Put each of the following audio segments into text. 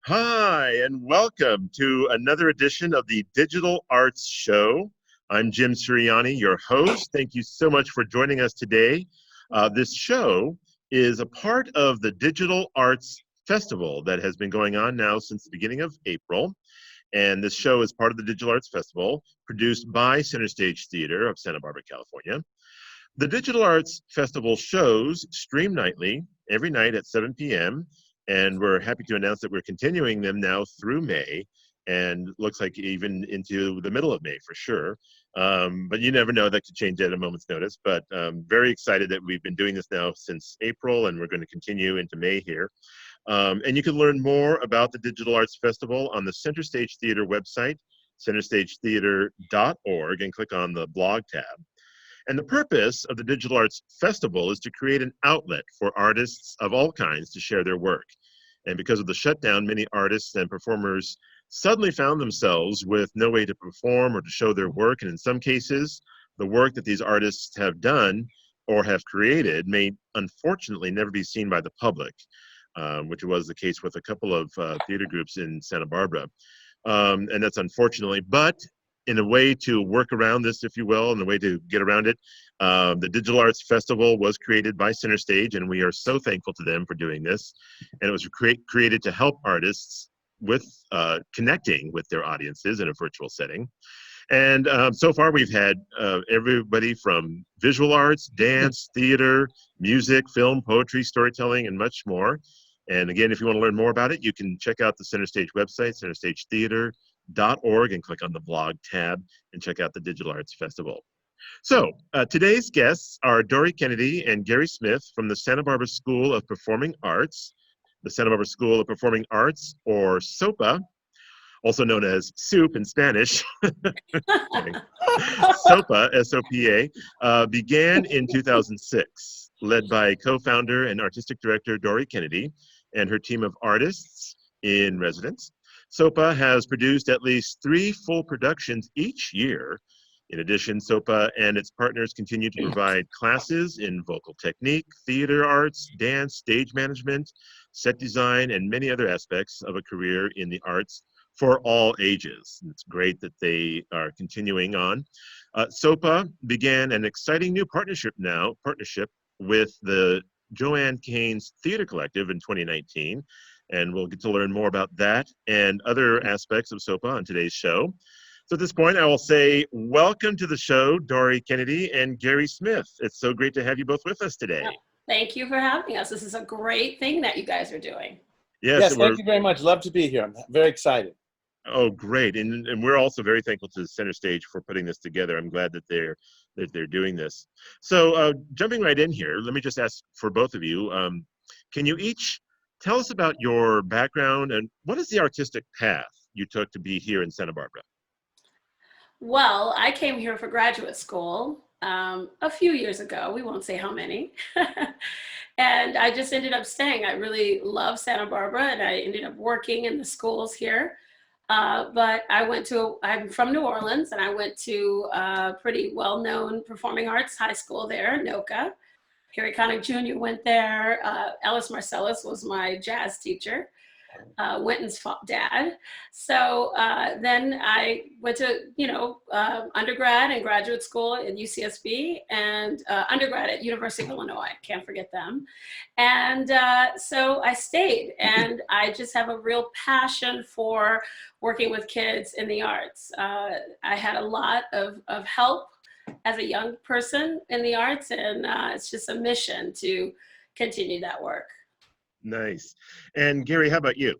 Hi, and welcome to another edition of the Digital Arts Show. I'm Jim Sirianni, your host. Thank you so much for joining us today. This show is a part of the Digital Arts Festival that has been going on now since the beginning of April. And this show is part of the Digital Arts Festival, produced by Center Stage Theater of Santa Barbara, California. The Digital Arts Festival shows stream nightly, every night at 7 p.m., and we're happy to announce that we're continuing them now through May, and looks like even into the middle of May for sure. But you never know, that could change at a moment's notice. But very excited that we've been doing this now since April, and we're going to continue into May here. And you can learn more about the Digital Arts Festival on the Center Stage Theater website, centerstagetheater.org, and click on the blog tab. And the purpose of the Digital Arts Festival is to create an outlet for artists of all kinds to share their work. And because of the shutdown, many artists and performers suddenly found themselves with no way to perform or to show their work. And in some cases, the work that these artists have done or have created may unfortunately never be seen by the public, which was the case with a couple of theater groups in Santa Barbara. And that's unfortunately, but in a way to work around this, if you will, in a way to get around it, the Digital Arts Festival was created by Center Stage, and we are so thankful to them for doing this. And it was created to help artists with connecting with their audiences in a virtual setting. And so far, we've had everybody from visual arts, dance, theater, music, film, poetry, storytelling, and much more. And again, if you want to learn more about it, you can check out the Center Stage website, centerstagetheater.org, and click on the blog tab and check out the Digital Arts Festival. So today's guests are Dori Kennedy and Gary Smith from the Santa Barbara School of Performing Arts. The Santa Barbara School of Performing Arts, or SOPA, also known as soup in Spanish. SOPA, S-O-P-A, began in 2006, led by co-founder and artistic director Dori Kennedy and her team of artists in residence. SOPA has produced at least 3 full productions each year. In addition, SOPA and its partners continue to provide classes in vocal technique, theater arts, dance, stage management, set design, and many other aspects of a career in the arts for all ages. It's great that they are continuing on. SOPA began an exciting new partnership with the Joanne Caines Theater Collective in 2019, and we'll get to learn more about that and other aspects of SOPA on today's show. So at this point, I will say welcome to the show, Dori Kennedy and Gary Smith. It's so great to have you both with us today. Thank you for having us. This is a great thing that you guys are doing. Yes, thank you very much. Love to be here. I'm very excited. Oh, great. And we're also very thankful to Center Stage for putting this together. I'm glad that they're doing this. So jumping right in here, let me just ask for both of you, can you each tell us about your background and what is the artistic path you took to be here in Santa Barbara? Well, I came here for graduate school a few years ago. We won't say how many. And I just ended up staying. I really love Santa Barbara, and I ended up working in the schools here. But I'm from New Orleans, and I went to a pretty well-known performing arts high school there, NOCA. Harry Connick Jr. went there. Ellis Marcellus was my jazz teacher, Winton's dad. So then I went to, undergrad and graduate school at UCSB, and undergrad at University of Illinois. Can't forget them. And so I stayed, and I just have a real passion for working with kids in the arts. I had a lot of help as a young person in the arts, and it's just a mission to continue that work. Nice. And Gary, how about you?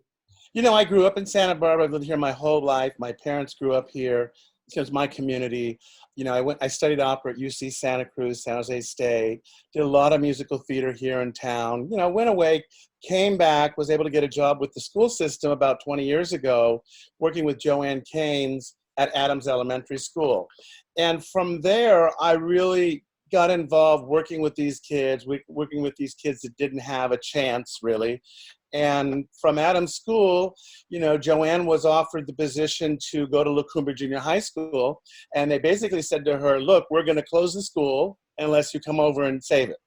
You know, I grew up in Santa Barbara. I've lived here my whole life. My parents grew up here. It was my community. You know, I studied opera at UC Santa Cruz, San Jose State, did a lot of musical theater here in town. You know, went away, came back, was able to get a job with the school system about 20 years ago, working with Joanne Caines at Adams Elementary School. And from there, I really got involved working with these kids that didn't have a chance, really. And from Adams School, you know, Joanne was offered the position to go to La Cumbre Junior High School. And they basically said to her, look, we're going to close the school unless you come over and save it.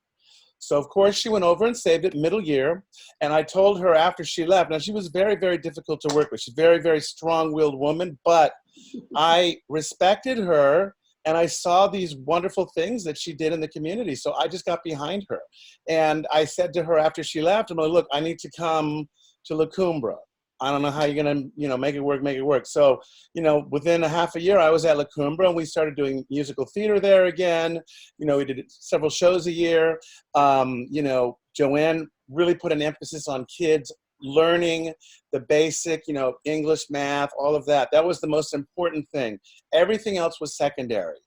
So of course she went over and saved it middle year. And I told her after she left, now she was very, very difficult to work with. She's a very, very strong-willed woman, but I respected her and I saw these wonderful things that she did in the community. So I just got behind her. And I said to her after she left, I'm like, look, I need to come to La Cumbra. I don't know how you're gonna, make it work. So, within a half a year, I was at La Cumbra and we started doing musical theater there again. We did several shows a year. Joanne really put an emphasis on kids learning the basic, English, math, all of that. That was the most important thing. Everything else was secondary.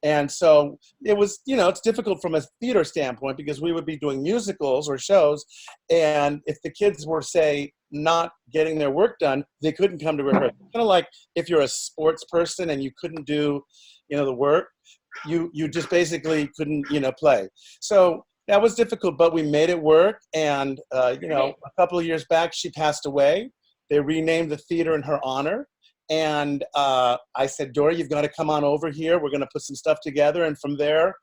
And so it was, it's difficult from a theater standpoint because we would be doing musicals or shows. And if the kids were, say, not getting their work done, they couldn't come to rehearsal. Kind of like if you're a sports person and you couldn't do, the work, you just basically couldn't, play. So that was difficult, but we made it work. And, a couple of years back, she passed away. They renamed the theater in her honor. And I said, Dori, you've got to come on over here. We're going to put some stuff together. And from there,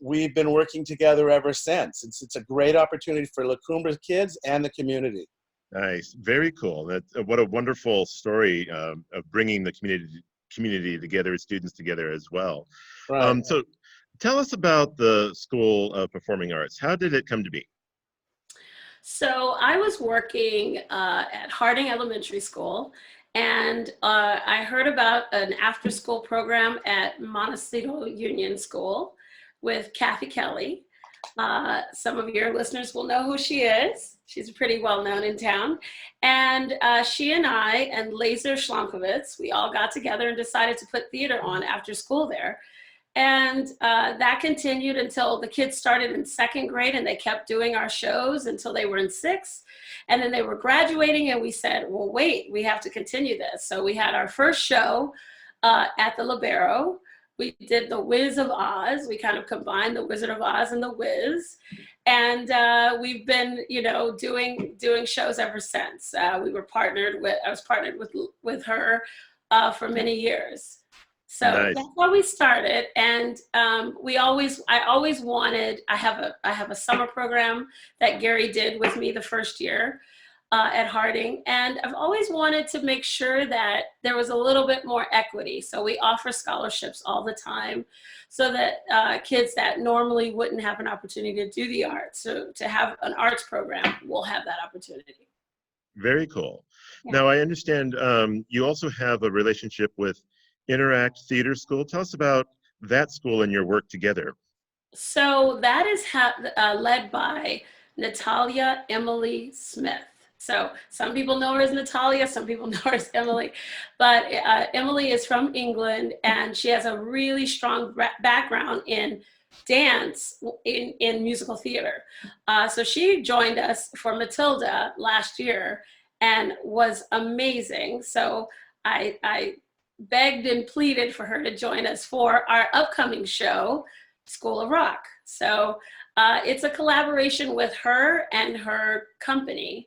we've been working together ever since. It's a great opportunity for La Cumbra's kids and the community. Nice. Very cool. What a wonderful story of bringing the community together, students together as well. Right. So tell us about the School of Performing Arts. How did it come to be? So I was working at Harding Elementary School, and I heard about an after-school program at Montecito Union School with Kathy Kelly. Some of your listeners will know who she is. She's pretty well known in town. And she and I and Laser Schlankovitz, we all got together and decided to put theater on after school there. And that continued until the kids started in second grade, and they kept doing our shows until they were in sixth. And then they were graduating, and we said, well, wait, we have to continue this. So we had our first show at the Libero. We did the Wiz of Oz. We kind of combined the Wizard of Oz and the Wiz. And we've been, doing shows ever since. I was partnered with her for many years. So Nice. That's how we started. And I have a summer program that Gary did with me the first year at Harding. And I've always wanted to make sure that there was a little bit more equity. So we offer scholarships all the time so that kids that normally wouldn't have an opportunity to do the arts, so to have an arts program, will have that opportunity. Very cool. Yeah. Now, I understand you also have a relationship with Interact Theater School. Tell us about that school and your work together. So that is led by Natalia Emily Smith. So some people know her as Natalia, some people know her as Emily, but Emily is from England, and she has a really strong background in dance in musical theater. So she joined us for Matilda last year and was amazing. So I begged and pleaded for her to join us for our upcoming show, School of Rock. So it's a collaboration with her and her company.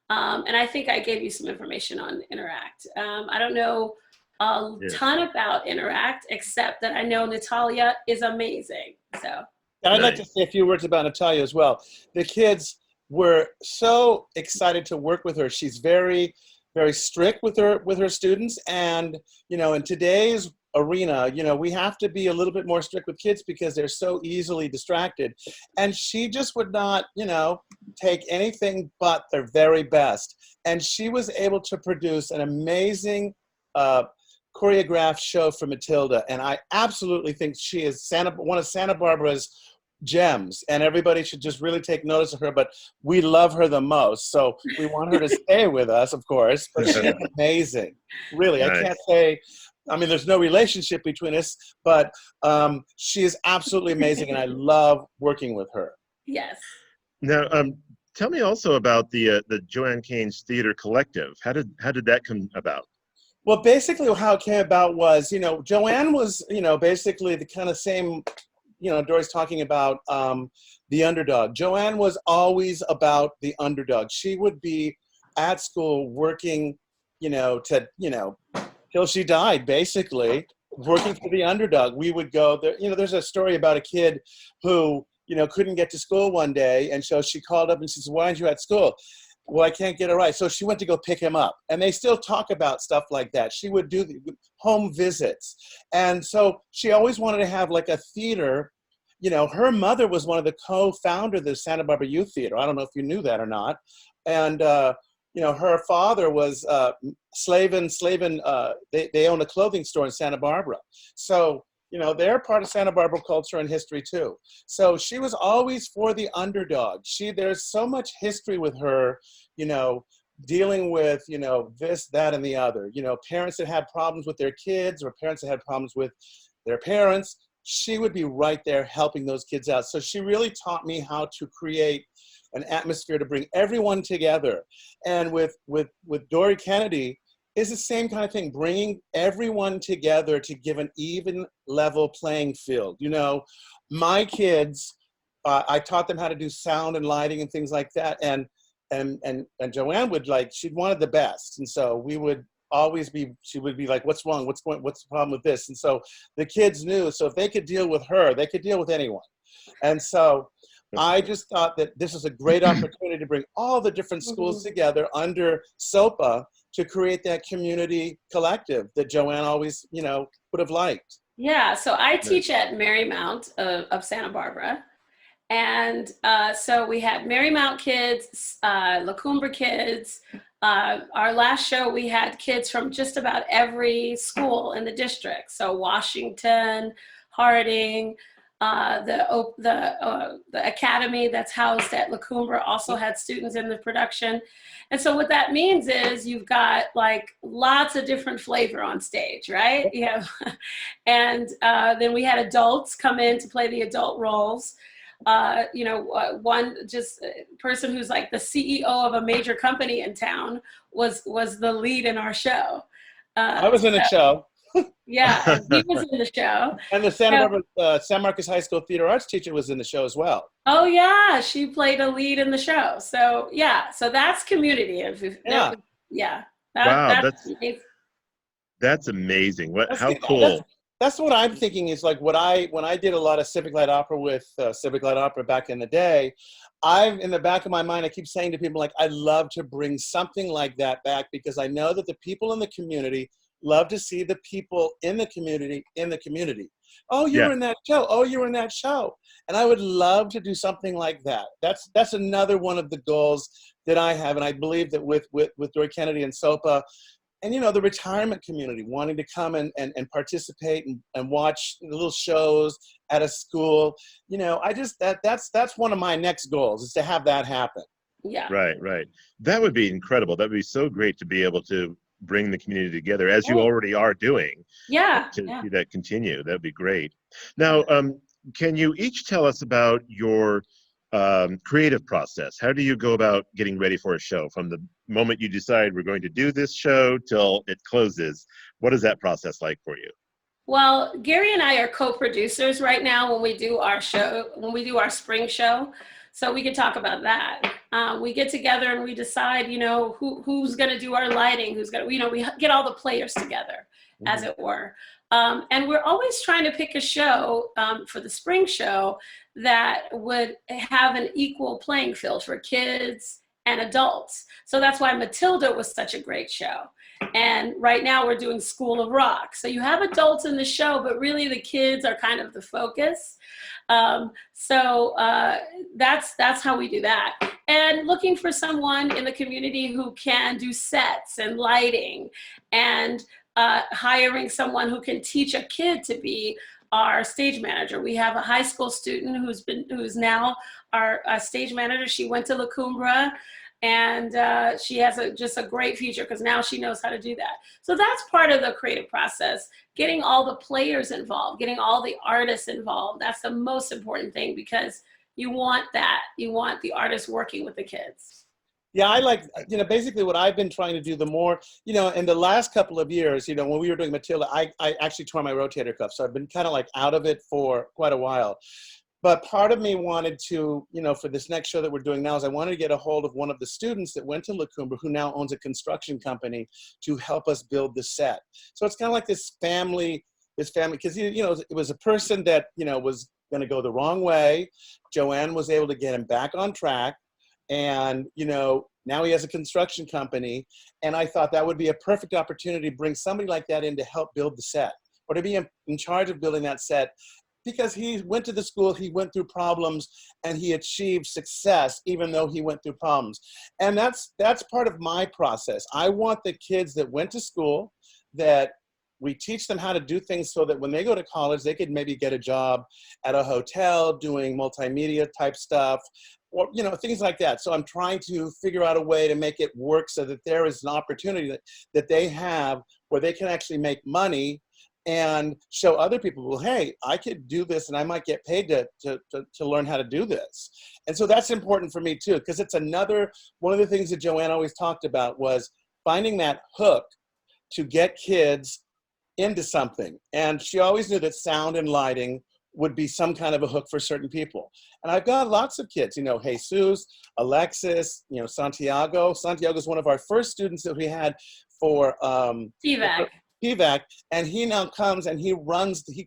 And I think I gave you some information on Interact. I don't know a ton about Interact, except that I know Natalia is amazing. So I'd like to say a few words about Natalia as well. The kids were so excited to work with her. She's very, very strict with her students. And, in today's arena, we have to be a little bit more strict with kids because they're so easily distracted. And she just would not, take anything but their very best. And she was able to produce an amazing choreographed show for Matilda. And I absolutely think she is one of Santa Barbara's gems, and everybody should just really take notice of her, but we love her the most. So we want her to stay with us, of course, but she's amazing. Really, nice. I can't say, there's no relationship between us, but she is absolutely amazing, and I love working with her. Yes. Now, tell me also about the Joanne Caines Theater Collective. How did that come about? Well, basically how it came about was, Joanne was, basically the kind of same, Dori's talking about the underdog. Joanne was always about the underdog. She would be at school working, till she died, basically, working for the underdog. We would go there. There's a story about a kid who, couldn't get to school one day. And so she called up and she said, why aren't you at school? Well, I can't get it right. So she went to go pick him up. And they still talk about stuff like that. She would do the home visits. And so she always wanted to have like a theater. Her mother was one of the co-founders of the Santa Barbara Youth Theater. I don't know if you knew that or not. And, her father was Slavin. They own a clothing store in Santa Barbara. So, they're part of Santa Barbara culture and history too. So she was always for the underdog. There's so much history with her, dealing with, this, that, and the other. Parents that had problems with their kids or parents that had problems with their parents. She would be right there helping those kids out. So she really taught me how to create an atmosphere to bring everyone together. And with Dori Kennedy, is the same kind of thing, bringing everyone together to give an even level playing field. My kids, I taught them how to do sound and lighting and things like that. And Joanne she'd wanted the best. And so we would always she would be like, what's wrong? What's the problem with this? And so the kids knew, so if they could deal with her, they could deal with anyone. And so I just thought that this is a great opportunity to bring all the different schools together under Sopa to create that community collective that Joanne always, would have liked. Yeah, so I teach at Marymount of Santa Barbara. And so we had Marymount kids, La Cumbre kids. Our last show, we had kids from just about every school in the district. So Washington, Harding, the academy that's housed at La Cumbre also had students in the production. And so what that means is you've got like lots of different flavor on stage, right? And then we had adults come in to play the adult roles. One just person who's like the CEO of a major company in town was the lead in our show. I was in the show. Yeah, he was in the show. And the Santa Barbara, San Marcos High School theater arts teacher was in the show as well. Oh yeah, she played a lead in the show. So yeah, so that's community. That's amazing. How cool. cool. That's what I'm thinking is like when I did a lot of Civic Light Opera with Civic Light Opera back in the day, in the back of my mind, I keep saying to people like, I'd love to bring something like that back because I know that the people in the community love to see the people in the community Oh, you were in that show. Oh, you were in that show. And I would love to do something like that. That's another one of the goals that I have. And I believe that with Dori Kennedy and Sopa, and the retirement community wanting to come and participate and watch little shows at a school, that's one of my next goals is to have that happen. Yeah. Right. That would be incredible. That would be so great to be able to bring the community together as you already are doing. Yeah. To see that continue. That'd be great. Now, can you each tell us about your creative process? How do you go about getting ready for a show from the moment you decide we're going to do this show till it closes? What is that process like for you? Well, Gary and I are co-producers right now when we do our spring show. So we can talk about that. We get together and we decide, who's going to do our lighting, we get all the players together, as it were. And we're always trying to pick a show for the spring show that would have an equal playing field for kids and adults. So that's why Matilda was such a great show. And right now we're doing School of Rock. So you have adults in the show, but really the kids are kind of the focus. So that's how we do that. And looking for someone in the community who can do sets and lighting, and hiring someone who can teach a kid to be our stage manager. We have a high school student who's now our stage manager. She went to La Cumbre, and she has just a great future because now she knows how to do that. So that's part of the creative process, getting all the players involved, getting all the artists involved. That's the most important thing because you want that. You want the artists working with the kids. Yeah, I like, basically what I've been trying to do the more, in the last couple of years, when we were doing Matilda, I actually tore my rotator cuff. So I've been kind of like out of it for quite a while. But part of me wanted to, for this next show that we're doing now is I wanted to get a hold of one of the students that went to La Cumbre who now owns a construction company to help us build the set. So it's kind of like this family, because, it was a person that, was going to go the wrong way. Joanne was able to get him back on track. And, you know, now he has a construction company. And I thought that would be a perfect opportunity to bring somebody like that in to help build the set, or to be in charge of building that set, because he went to the school, he went through problems, and he achieved success even though he went through problems. And that's part of my process. I want the kids that went to school, that we teach them how to do things so that when they go to college, they could maybe get a job at a hotel doing multimedia type stuff, or, you know, things like that. So I'm trying to figure out a way to make it work so that there is an opportunity that they have where they can actually make money and show other people, well, hey, I could do this and I might get paid to learn how to do this. And so that's important for me too, because it's one of the things that Joanne always talked about was finding that hook to get kids into something. And she always knew that sound and lighting would be some kind of a hook for certain people. And I've got lots of kids, you know, Jesus, Alexis, you know, Santiago. Santiago is one of our first students that we had for PVAC, and he now comes and he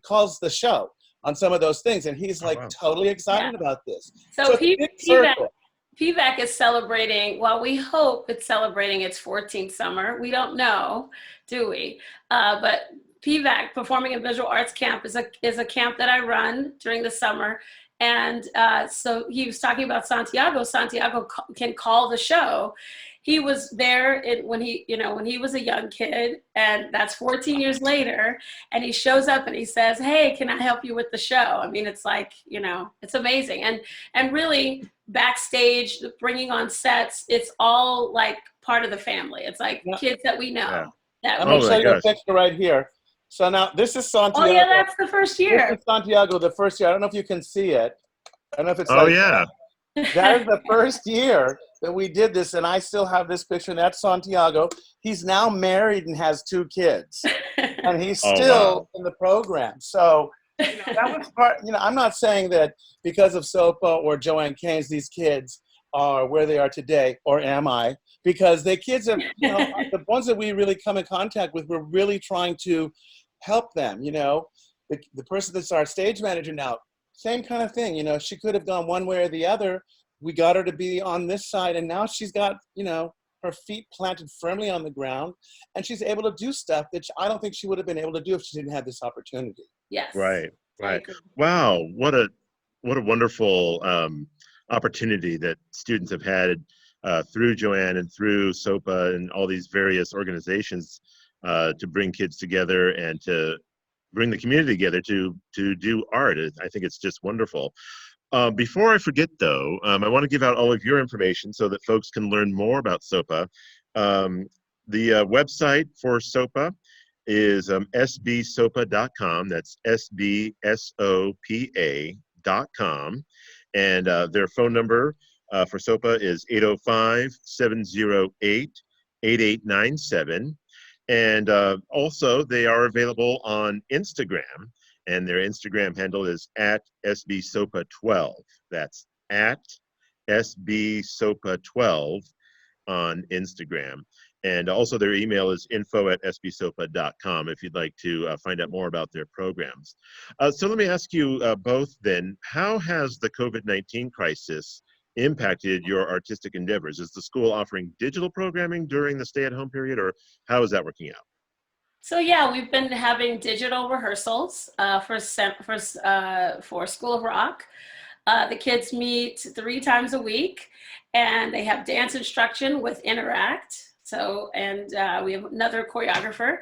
calls the show on some of those things, and he's like totally excited about this. So PVAC is celebrating, well, we hope it's celebrating its 14th summer. We don't know, do we? But PVAC, Performing and Visual Arts Camp, is a camp that I run during the summer. And so he was talking about Santiago. Santiago can call the show. He was there when he was a young kid, and that's 14 years later, and he shows up and he says, hey, can I help you with the show? I mean, it's like, you know, it's amazing. And really backstage, bringing on sets, it's all like part of the family. It's like kids that we know. Yeah. I'm going to show you a picture right here. So now this is Santiago. Oh yeah, that's the first year. This is Santiago, the first year. I don't know if you can see it. I don't know if it's That is the first year that we did this, and I still have this picture, and that's Santiago. He's now married and has 2 kids, and he's still in the program. So, you know, that was part, you know, I'm not saying that because of Sopa or Joanne Caines, these kids are where they are today, or am I? Because the kids are, you know, the ones that we really come in contact with, we're really trying to help them, you know. The person that's our stage manager now, same kind of thing, you know, she could have gone one way or the other. We got her to be on this side, and now she's got, you know, her feet planted firmly on the ground, and she's able to do stuff that I don't think she would have been able to do if she didn't have this opportunity. Yes. Right. Wow. What a wonderful opportunity that students have had through Joanne and through Sopa and all these various organizations to bring kids together and to bring the community together to do art. I think it's just wonderful. Before I forget, though, I want to give out all of your information so that folks can learn more about Sopa. The website for Sopa is sbsopa.com. That's sbsopa.com. And their phone number for Sopa is 805-708-8897. And also, they are available on Instagram, and their Instagram handle is at sbsopa12. That's at sbsopa12 on Instagram. And also their email is info@sbsopa.com if you'd like to find out more about their programs. So let me ask you both then, how has the COVID-19 crisis impacted your artistic endeavors? Is the school offering digital programming during the stay-at-home period, or how is that working out? So yeah, we've been having digital rehearsals for School of Rock. The kids meet 3 times a week, and they have dance instruction with Interact. So, and we have another choreographer.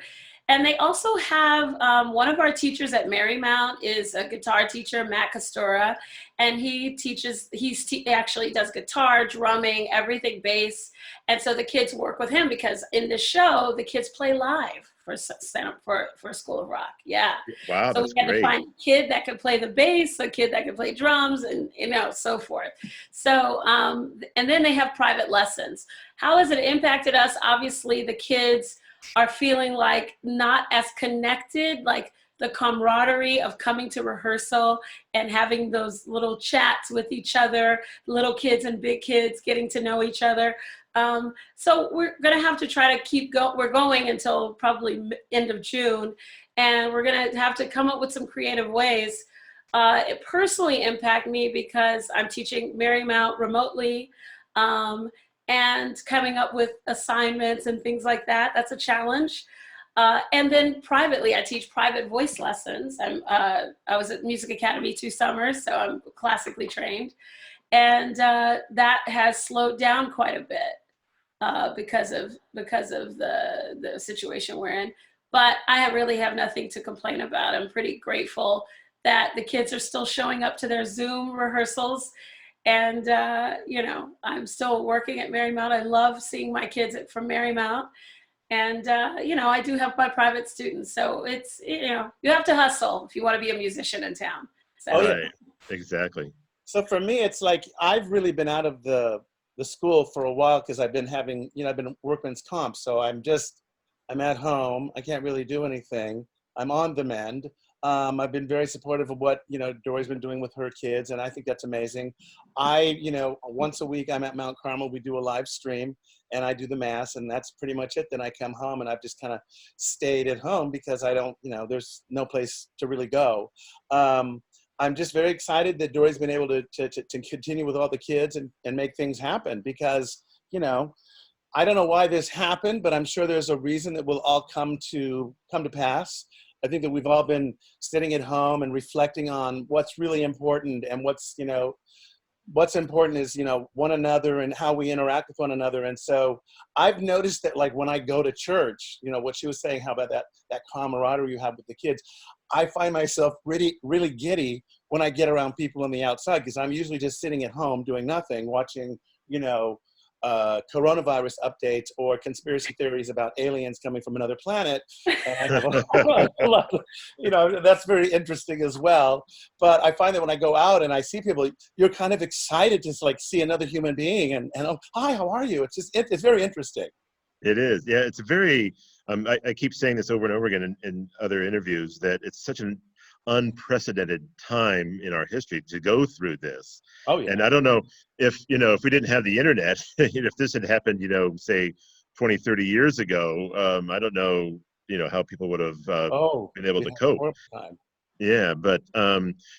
And they also have one of our teachers at Marymount is a guitar teacher, Matt Castora, and he actually does guitar, drumming, everything, bass. And so the kids work with him because in the show, the kids play live for School of Rock. Yeah. Wow, so that's we had great. to find a kid that could play the bass, a kid that could play drums, and so forth. So and then they have private lessons. How has it impacted us? Obviously, the kids are feeling like not as connected, like the camaraderie of coming to rehearsal and having those little chats with each other, little kids and big kids getting to know each other. So we're going to have to try to keep we're going until probably end of June, and we're going to have to come up with some creative ways It personally impacted me because I'm teaching Marymount remotely, and coming up with assignments and things like that. That's a challenge. And then privately, I teach private voice lessons. I was at Music Academy 2 summers, so I'm classically trained. And that has slowed down quite a bit because of the situation we're in. But I really have nothing to complain about. I'm pretty grateful that the kids are still showing up to their Zoom rehearsals. And, I'm still working at Marymount. I love seeing my kids from Marymount. And, I do have my private students. So it's, you have to hustle if you want to be a musician in town. So. Oh, yeah. Right, exactly. So for me, it's like I've really been out of the school for a while because I've been having, I've been workman's comp. So I'm at home. I can't really do anything. I'm on the mend. I've been very supportive of what, Dori's been doing with her kids, and I think that's amazing. Once a week I'm at Mount Carmel. We do a live stream, and I do the mass, and that's pretty much it. Then I come home, and I've just kind of stayed at home because I don't, there's no place to really go. I'm just very excited that Dori's been able to continue with all the kids and make things happen because, I don't know why this happened, but I'm sure there's a reason that will all come to pass. I think that we've all been sitting at home and reflecting on what's really important, and what's important is, one another and how we interact with one another. And so I've noticed that, like, when I go to church, what she was saying, how about that camaraderie you have with the kids, I find myself really, really giddy when I get around people on the outside, because I'm usually just sitting at home doing nothing, watching, coronavirus updates or conspiracy theories about aliens coming from another planet. And I have a lot of, that's very interesting as well. But I find that when I go out and I see people, you're kind of excited to like see another human being and oh, hi, how are you? It's very interesting. It is. Yeah, it's a very, I keep saying this over and over again in other interviews, that it's such an unprecedented time in our history to go through this. Oh, yeah. And I don't know if we didn't have the internet, if this had happened, say 20, 30 years ago, I don't know, how people would have been able to cope. Yeah, but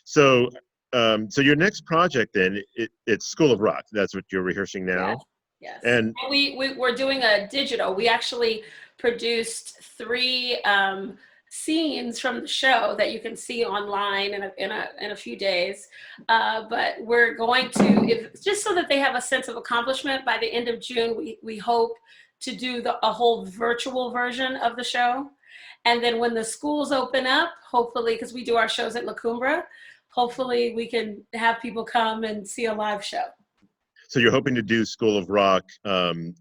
so your next project then, it's School of Rock. That's what you're rehearsing now? Yes. And we're doing a digital. We actually produced 3 scenes from the show that you can see online in a few days. But we're going to, just so that they have a sense of accomplishment, by the end of June, we hope to do a whole virtual version of the show. And then when the schools open up, hopefully, because we do our shows at La Cumbra, hopefully we can have people come and see a live show. so you're hoping to do School of Rock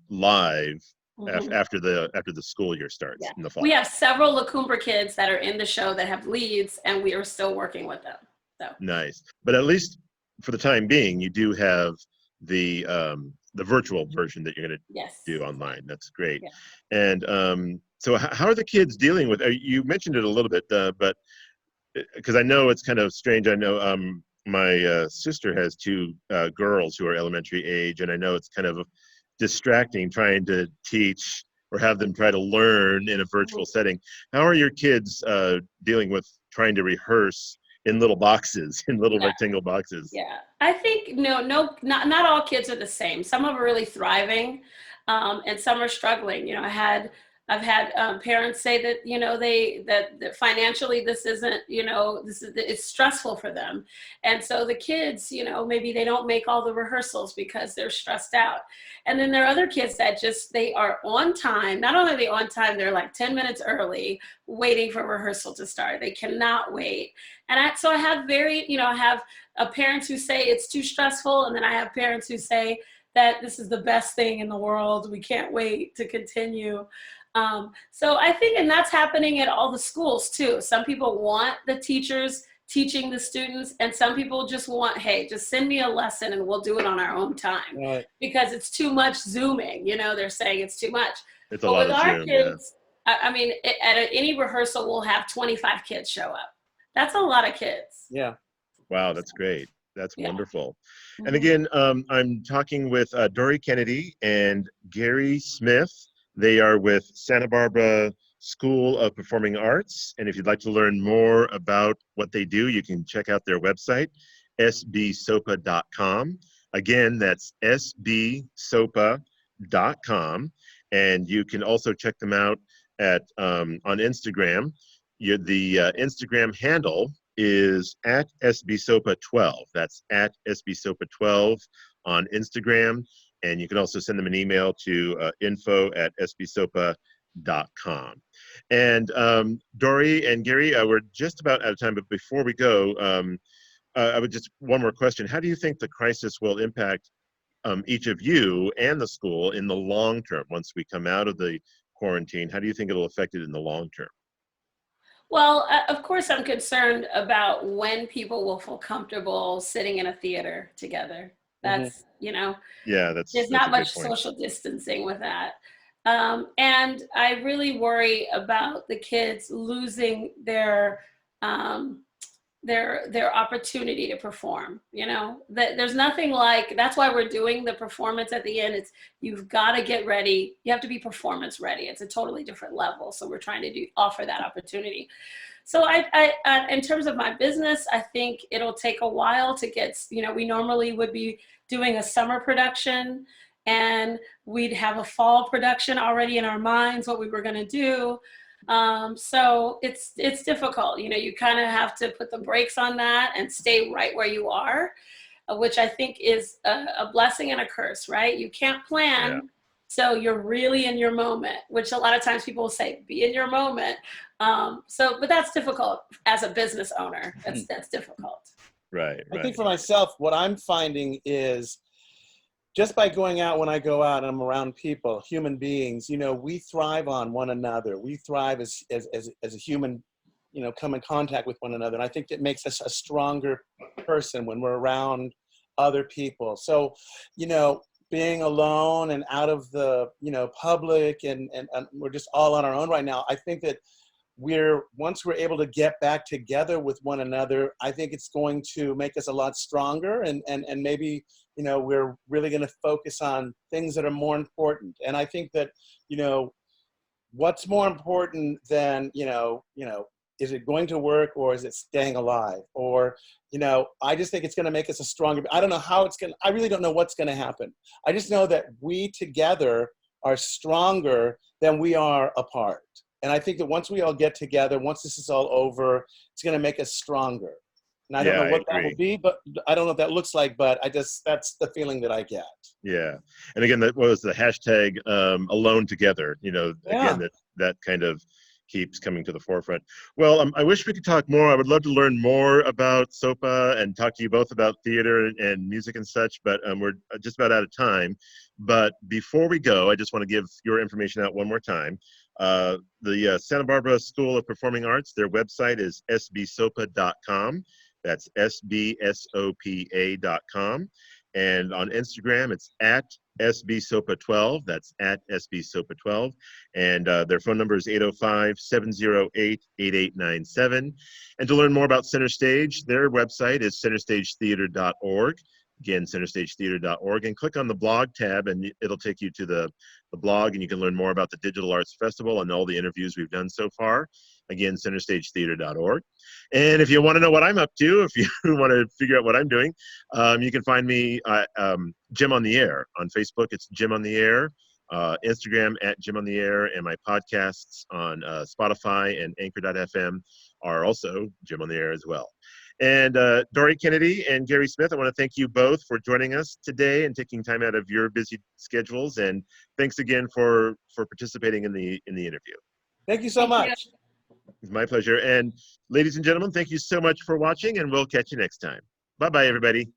live Mm-hmm. after the school year starts in the fall. We have several La Cumbra kids that are in the show that have leads, and we are still working with them. So Nice. But at least for the time being, you do have the virtual version that you're going to do online. That's great. Yeah. And so how are the kids dealing with, you mentioned it a little bit, but because I know it's kind of strange. I know my sister has 2 girls who are elementary age, and I know it's kind of distracting trying to teach or have them try to learn in a virtual setting. How are your kids dealing with trying to rehearse in little boxes, in little rectangle boxes? Yeah, I think not all kids are the same. Some of them are really thriving, and some are struggling. I've had parents say that that financially this isn't, it's stressful for them, and so the kids, maybe they don't make all the rehearsals because they're stressed out. And then there are other kids that they are on time. Not only are they on time, they're like 10 minutes early, waiting for rehearsal to start. They cannot wait. And so I have I have parents who say it's too stressful, and then I have parents who say that this is the best thing in the world. We can't wait to continue. So I think, and that's happening at all the schools too. Some people want the teachers teaching the students, and some people just want, hey, just send me a lesson and we'll do it on our own time. Right. Because it's too much Zooming, they're saying it's too much. It's a lot of Zoom, kids, yeah. I mean, at any rehearsal, we'll have 25 kids show up. That's a lot of kids. Yeah. Wow, that's great. That's wonderful. Mm-hmm. And again, I'm talking with Dori Kennedy and Gary Smith. They are with Santa Barbara School of Performing Arts. And if you'd like to learn more about what they do, you can check out their website, sbsopa.com. Again, that's sbsopa.com. And you can also check them out at on Instagram. The Instagram handle is at sbsopa12. That's at sbsopa12 on Instagram. And you can also send them an email to info@sbsopa.com. And Dori and Gary, we're just about out of time, but before we go, I would just, one more question. How do you think the crisis will impact each of you and the school in the long term once we come out of the quarantine? How do you think it'll affect it in the long term? Well, of course, I'm concerned about when people will feel comfortable sitting in a theater together. That's, you know, Yeah, there's that's not a good much point. social distancing with that. And I really worry about the kids losing um, their opportunity to perform. You know, that there's nothing like, that's why we're doing the performance at the end. It's, you've got to get ready. You have to be performance ready. It's a totally different level. So we're trying to offer that opportunity. So in terms of my business, I think it'll take a while to get, you know, we normally would be doing a summer production and we'd have a fall production already in our minds, what we were going to do. So it's difficult. You know, you kind of have to put the brakes on that and stay right where you are, which I think is a blessing and a curse, right? You can't plan. Yeah. So you're really in your moment, which a lot of times people will say, be in your moment. But that's difficult as a business owner. That's difficult. Right. I think for myself, what I'm finding is just by going out, when I go out and I'm around people, human beings, you know, we thrive on one another. We thrive as a human, you know, come in contact with one another. And I think it makes us a stronger person when we're around other people. So, you know, being alone and out of the, you know, public and we're just all on our own right now, I think that once we're able to get back together with one another, I think it's going to make us a lot stronger and maybe, you know, we're really going to focus on things that are more important. And I think that, you know, what's more important than, you know, is it going to work or is it staying alive? Or, you know, I just think it's going to make us a stronger, I don't know how it's going to, I really don't know what's going to happen. I just know that we together are stronger than we are apart. And I think that once we all get together, once this is all over, it's going to make us stronger. And I don't know what that will be, but I don't know what that looks like, but that's the feeling that I get. Yeah. And again, that was the hashtag alone together, you know, again, that kind of keeps coming to the forefront. Well, I wish we could talk more. I would love to learn more about Sopa and talk to you both about theater and music and such, but we're just about out of time. But before we go, I just want to give your information out one more time. The Santa Barbara School of Performing Arts, their website is sbsopa.com. That's sbsopa.com. And on Instagram, it's at sbsopa12. That's at sbsopa12. And their phone number is 805-708-8897. And to learn more about Center Stage, their website is centerstagetheater.org. Again, centerstagetheater.org, and click on the blog tab and it'll take you to the blog and you can learn more about the Digital Arts Festival and all the interviews we've done so far. Again, centerstagetheater.org. And if you want to know what I'm up to, if you want to figure out what I'm doing, you can find me Jim on the Air. On Facebook, it's Jim on the Air. Instagram at Jim on the Air, and my podcasts on Spotify and Anchor.fm are also Jim on the Air as well. And Dori Kennedy and Gary Smith, I want to thank you both for joining us today and taking time out of your busy schedules. And thanks again for participating in the interview. Thank you so much. It's my pleasure. And ladies and gentlemen, thank you so much for watching, and we'll catch you next time. Bye-bye, everybody.